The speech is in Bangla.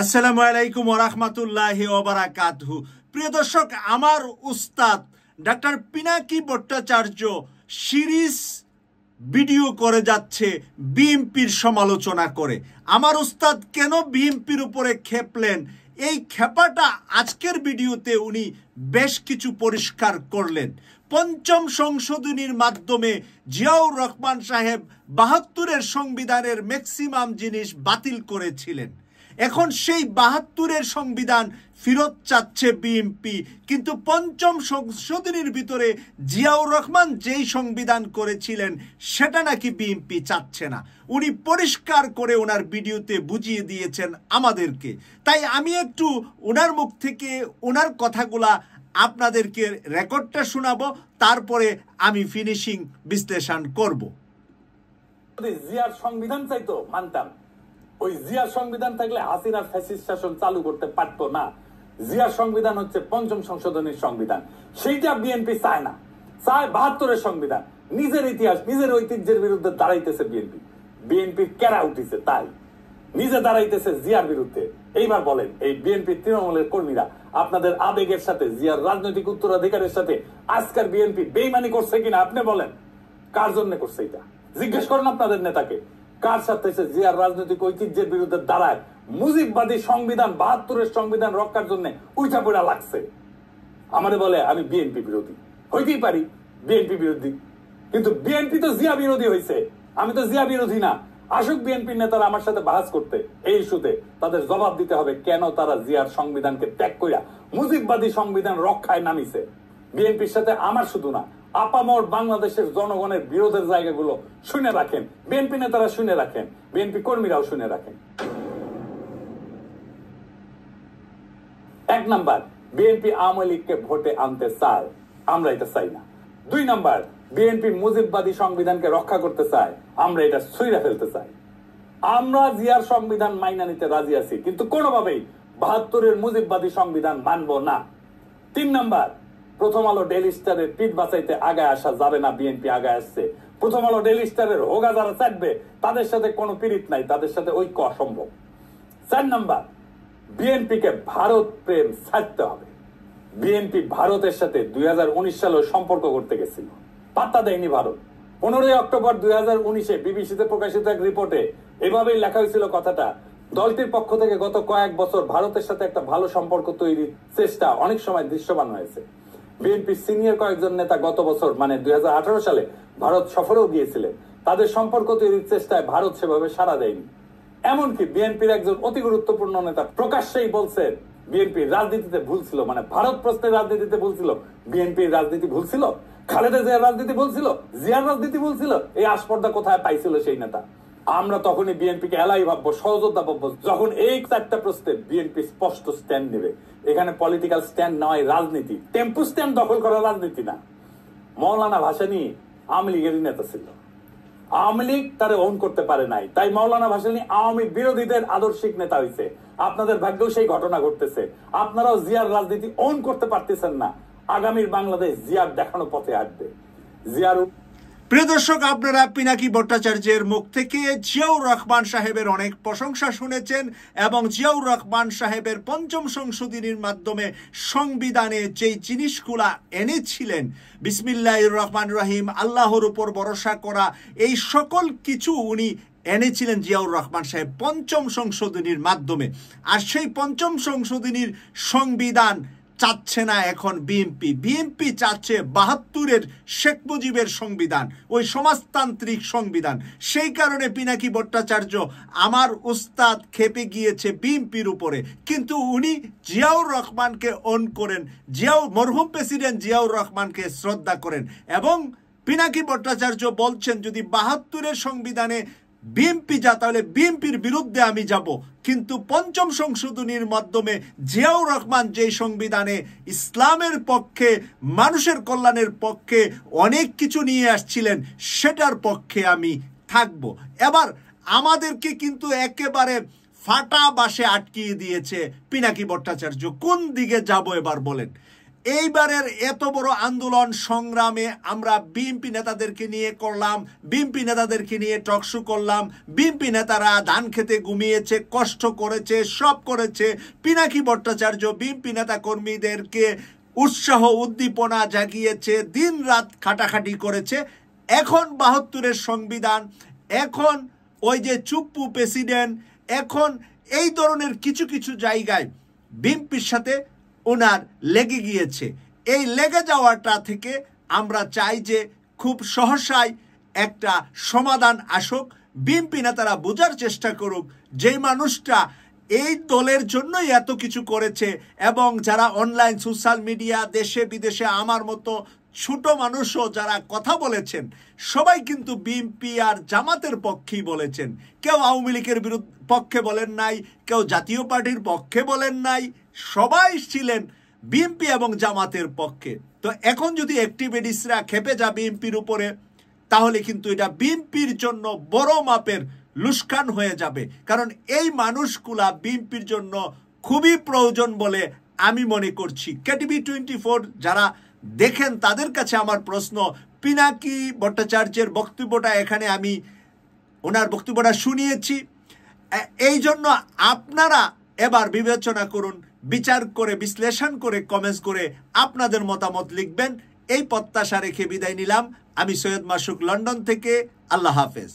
আসসালামু আলাইকুম ওয়া রাহমাতুল্লাহি ওয়া বারাকাতুহু। প্রিয় দর্শক, আমার উস্তাদ doctor Pinaki Bhattacharya series video করে যাচ্ছে বিএনপির সমালোচনা করে। আমার উস্তাদ কেন বিএনপির উপরে খেপলেন, এই খেপাটা আজকের ভিডিওতে উনি বেশ কিছু পরিষ্কার করলেন। পঞ্চম সংশোধনীর মাধ্যমে জিয়াউর রহমান সাহেব ৭২-এর সংবিধানের ম্যাক্সিমাম জিনিস বাতিল করেছিলেন। এখন সেই ৭২-এর সংবিধান ফেরত চাচ্ছে বিএনপি, কিন্তু পঞ্চম সংশোধনীর ভিতরে জিয়াউর রহমান যেই সংবিধান করেছিলেন সেটা নাকি বিএনপি চাচ্ছে না। উনি পরিষ্কার করে ওনার ভিডিওতে বুঝিয়ে দিয়েছেন আমাদেরকে। তাই আমি একটু ওনার মুখ থেকে ওনার কথাগুলা আপনাদেরকে রেকর্ডটা শোনাবো, তারপরে আমি ফিনিশিং বিশ্লেষণ করব। জিয়ার সংবিধান চাইতো মানতাম, ওই জিয়ার সংবিধান থাকলে হাসিনার ফ্যাসিস্ট শাসন চালু করতে পারতো না। জিয়ার সংবিধান হচ্ছে পঞ্চম সংশোধনীর সংবিধান, সেইটা বিএনপি চায় না, চায় ৭২-এর সংবিধান। নিজের ইতিহাস নিজের ঐতিহ্যের বিরুদ্ধে দাঁড়াইতেছে বিএনপি। বিএনপির কেরা উঠিছে তাই নিজে দাঁড়াইতেছে জিয়ার বিরুদ্ধে। এইবার বলেন, এই বিএনপি তৃণমূলের কর্মীরা আপনাদের আবেগের সাথে, জিয়ার রাজনৈতিক উত্তরাধিকারের সাথে আজকের বিএনপি বেইমানি করছে কিনা আপনি বলেন। কার জন্য করছে এটা জিজ্ঞেস করেন আপনাদের নেতাকে। কার সাথে জিয়ার রাজনৈতিক ঐতিহ্যের বিরুদ্ধে দাঁড়ায় মুজিববাদী সংবিধান ৭২-এর সংবিধান রক্ষার জন্য উইটা পড়া লাগছে। আমারে বলে আমি বিএনপি বিরোধী, হইতেই পারি বিএনপি বিরোধী, কিন্তু বিএনপি তো জিয়া বিরোধী হয়েছে, আমি তো জিয়া বিরোধী না। আসুক বিএনপির নেতারা আমার সাথে বাহাস করতে, এই ইস্যুতে তাদের জবাব দিতে হবে কেন তারা জিয়ার সংবিধানকে ত্যাগ কইরা মুজিববাদী সংবিধান রক্ষায় নামিছে। বিএনপির সাথে আমার শুধু না, আপামর বাংলাদেশের জনগণের বিরোধের জায়গাগুলো শুনে রাখেন, বিএনপি নেতারা শুনে রাখেন, বিএনপি কর্মীরাও শুনে রাখেন। ১ নাম্বার, বিএনপি আওয়ামী লীগকে ভোটে আনতে চায়, আমরা এটা চাই না। ২ নাম্বার, বিএনপি মুজিববাদী সংবিধানকে রক্ষা করতে চায়, আমরা এটা ছুঁড়ে ফেলতে চাই। আমরা জিয়ার সংবিধান মাইনা নিতে রাজি আছি, কিন্তু কোনোভাবেই ৭২-এর মুজিববাদী সংবিধান মানব না। ৩ নাম্বার, প্রথম আলো ডেইলি স্টারের পিঠ বাঁচাইতে আগায় আসা যাবে না, বিএনপি আগায় আসছে। প্রথম আলো ডেইলি স্টারের হোগা যারা চাটবে তাদের সাথে কোনো পীড়িত নাই, তাদের সাথে ঐক্য অসম্ভব। ৪ নাম্বার, বিএনপিকে ভারত প্রেম ছাড়তে হবে। বিএনপি ভারতের সাথে ২০১৯ সালে সম্পর্ক করতে গেছিল, পাত্তা দেয়নি ভারত। ১৫ অক্টোবর ২০১৯-এ বিবিসিতে প্রকাশিত এক রিপোর্টে এভাবেই লেখা হয়েছিল কথাটা, দলটির পক্ষ থেকে গত কয়েক বছর ভারতের সাথে একটা ভালো সম্পর্ক তৈরির চেষ্টা অনেক সময় দৃশ্যমান হয়েছে। বিএনপির সিনিয়র কয়েকজন নেতা গত বছর মানে ২০১৮ সালে ভারত সফরেও গিয়েছিলেন, তাদের সম্পর্ক তৈরির চেষ্টায় ভারত সেভাবে সাড়া দেয়নি। এমনকি বিএনপির একজন অতি গুরুত্বপূর্ণ নেতা প্রকাশ্যেই বলছেন বিএনপির রাজনীতিতে ভুল ছিল, মানে ভারত প্রশ্নের রাজনীতিতে ভুল ছিল। বিএনপির রাজনীতি ভুল ছিল, খালেদা জিয়ার রাজনীতি ভুল ছিল, জিয়ার রাজনীতি ভুল ছিল, এই আস্পর্ধা কোথায় পাইছিল সেই নেতা? আমরা তখনই বিএনপিকে এলাই ভাববো, সহযোদ্ধা ভাববো, যখন এই 4টা প্রশ্নে বিএনপি স্পষ্ট স্ট্যান্ড নেবে। এখানে পলিটিক্যাল স্ট্যান্ড নয়, রাজনীতি, টেম্পু স্ট্যান্ড দখল করা রাজনীতি না। মৌলানা ভাসানী আওয়ামী লীগেরই নেতা ছিল, আওয়ামী লীগ তারে ওন করতে পারে নাই, তাই মৌলানা ভাসানী আওয়ামী বিরোধীদের আদর্শিক নেতা হয়েছে। আপনাদের ভাগ্যেও সেই ঘটনা ঘটতেছে, আপনারাও জিয়ার রাজনীতি ওন করতে পারতেছেন না। আগামীর বাংলাদেশ জিয়ার দেখানো পথে হাঁটবে। জিয়ার প্রিয় দর্শক, আপনারা পিনাকি ভট্টাচার্যের মুখ থেকে জিয়াউর রহমান সাহেবের অনেক প্রশংসা শুনেছেন এবং জিয়াউর রহমান সাহেবের পঞ্চম সংশোধনীর মাধ্যমে সংবিধানে যেই জিনিসগুলা এনেছিলেন, বিসমিল্লাহির রহমানির রহিম, আল্লাহর উপর ভরসা করা, এই সকল কিছু উনি এনেছিলেন জিয়াউর রহমান সাহেব পঞ্চম সংশোধনীর মাধ্যমে। আর সেই পঞ্চম সংশোধনীর সংবিধান চাচ্ছে না এখন বিএনপি। বিএনপি চাচ্ছে ৭২-এর শেখ মুজিবের সংবিধান, ওই সমাজতান্ত্রিক সংবিধান। সেই কারণে পিনাকি ভট্টাচার্য আমার উস্তাদ খেপে গিয়েছে বিএনপির উপরে, কিন্তু উনি জিয়াউর রহমানকে অন করেন, মরহুম প্রেসিডেন্ট জিয়াউর রহমানকে শ্রদ্ধা করেন। এবং পিনাকি ভট্টাচার্য বলছেন যদি ৭২-এর সংবিধানে বিএনপি যা, তাহলে বিএনপির বিরুদ্ধে আমি যাব, কিন্তু পঞ্চম সংশোধনীর মাধ্যমে জিয়াউর রহমান যে সংবিধানে ইসলামের পক্ষে, মানুষের কল্যাণের পক্ষে অনেক কিছু নিয়ে আসছিলেন, সেটার পক্ষে আমি থাকব। এবার আমাদেরকে কিন্তু একেবারে ফাটা বাসে আটকিয়ে দিয়েছে পিনাকি ভট্টাচার্য। কোন দিকে যাব এবার বলেন? এইবারের এত বড় আন্দোলন সংগ্রামে আমরা বিএনপি নেতাদেরকে নিয়ে করলাম, বিএনপি নেতাদেরকে নিয়ে টকশো করলাম, বিএনপি নেতারা ধান খেতে ঘুমিয়েছে, কষ্ট করেছে, সব করেছে। পিনাকি ভট্টাচার্য বিএনপি নেতা কর্মীদেরকে উৎসাহ উদ্দীপনা জাগিয়েছে, দিন রাত খাটাখাটি করেছে। এখন ৭২-এর সংবিধান, এখন ওই যে চুপ্পু প্রেসিডেন্ট, এখন এই ধরনের কিছু কিছু জায়গায় বিএনপির সাথে ওনার লেগে গিয়েছে। এই লেগে যাওয়াটা থেকে আমরা চাই যে খুব সহসাই একটা সমাধান আসুক। বিএনপি নেতারা বোঝার চেষ্টা করুক যেই মানুষটা এই দলের জন্যই এত কিছু করেছে, এবং যারা অনলাইন সোশ্যাল মিডিয়া দেশে বিদেশে আমার মতো ছোট মানুষও যারা কথা বলেছেন, সবাই কিন্তু বিএনপি আর জামাতের পক্ষেই বলেছেন। কেউ আওয়ামী লীগের পক্ষে বলেন নাই, কেউ জাতীয় পার্টির পক্ষে বলেন নাই, সবাই ছিলেন বিএনপি এবং জামাতের পক্ষে। তো এখন যদি অ্যাক্টিভিস্টরা খেপে যায় বিএনপির উপরে, তাহলে কিন্তু এটা বিএনপির জন্য বড় মাপের লুস্কান হয়ে যাবে। কারণ এই মানুষগুলা বিএনপির জন্য খুবই প্রয়োজন বলে আমি মনে করছি। কেটিভি 24 যারা দেখেন তাদের কাছে আমার প্রশ্ন, পিনাকি ভট্টাচার্যের বক্তব্যটা এখানে আমি ওনার বক্তব্যটা শুনিয়েছি, এই জন্য আপনারা এবার বিবেচনা করুন, বিচার করে বিশ্লেষণ করে কমেন্টস করে আপনাদের মতামত লিখবেন। এই প্রত্যাশা রেখে বিদায় নিলাম। আমি সৈয়দ মাসুক, লন্ডন থেকে। আল্লাহ হাফেজ।